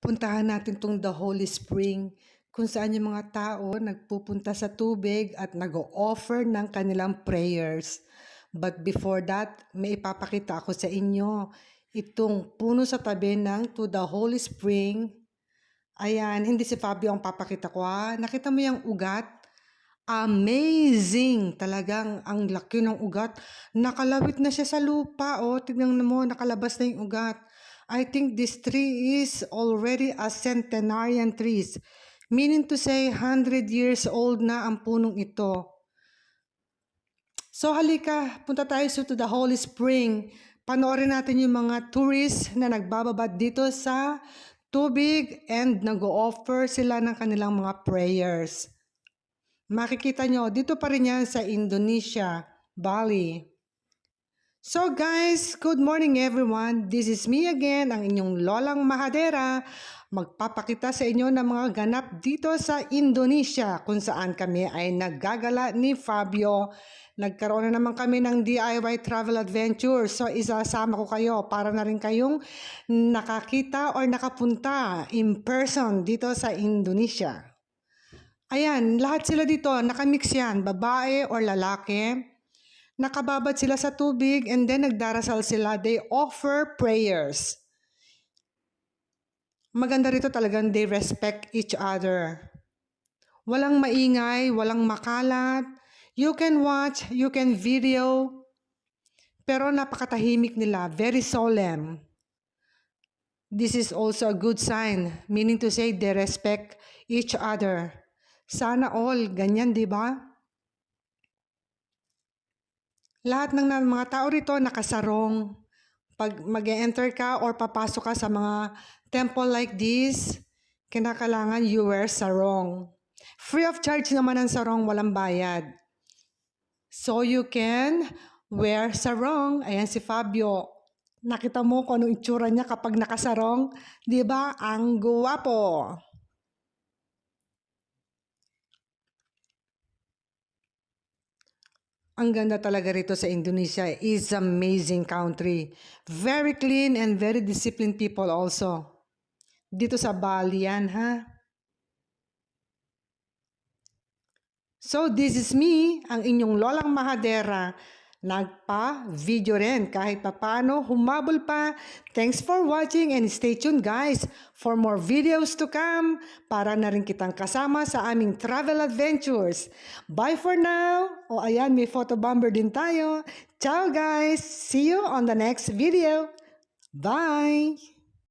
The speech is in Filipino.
Pupuntahan natin tong The Holy Spring, kung saan yung mga tao nagpupunta sa tubig at nag-o-offer ng kanilang prayers. But before that, may ipapakita ako sa inyo. Itong puno sa tabi ng To The Holy Spring. Ayan, hindi si Fabio ang papakita ko ha. Nakita mo yung ugat? Amazing! Talagang ang laki ng ugat. Nakalawit na siya sa lupa. Oh, tignan mo, nakalabas na yung ugat. I think this tree is already a centenarian trees. Meaning to say, 100 years old na ang punong ito. So halika, punta tayo to the Holy Spring. Panoorin natin yung mga tourists na nagbababad dito sa tubig and nag-o-offer sila ng kanilang mga prayers. Makikita nyo, dito pa rin yan sa Indonesia, Bali. So guys, good morning everyone. This is me again, ang inyong Lolang Mahadera. Magpapakita sa inyo ng mga ganap dito sa Indonesia kung saan kami ay naggagala ni Fabio. Nagkaroon na naman kami ng DIY travel adventure. So isasama ko kayo para na rin kayong nakakita or nakapunta in person dito sa Indonesia. Ayan, lahat sila dito, nakamix yan, babae or lalaki. Nakababad sila sa tubig and then nagdarasal sila. They offer prayers. Maganda rito talagang they respect each other. Walang maingay, walang makalat. You can watch, you can video. Pero napakatahimik nila, very solemn. This is also a good sign, meaning to say they respect each other. Sana all, ganyan, di ba? Lahat ng mga tao rito nakasarong. Pag mag-enter ka or papasok ka sa mga temple like this, kinakailangan you wear sarong. Free of charge naman ang sarong, walang bayad. So you can wear sarong. Ayan si Fabio. Nakita mo kung anong itsura niya kapag nakasarong? Di ba? Ang guwapo. Ang ganda talaga rito sa Indonesia. It's amazing country. Very clean and very disciplined people also. Dito sa Bali yan, ha? So this is me, ang inyong Lolang Mahadera. Nagpa-video rin kahit papano, humabol pa. Thanks for watching and stay tuned guys for more videos to come para na rin kitang kasama sa aming travel adventures. Bye for now! O ayan, may photo bomber din tayo. Ciao guys! See you on the next video! Bye!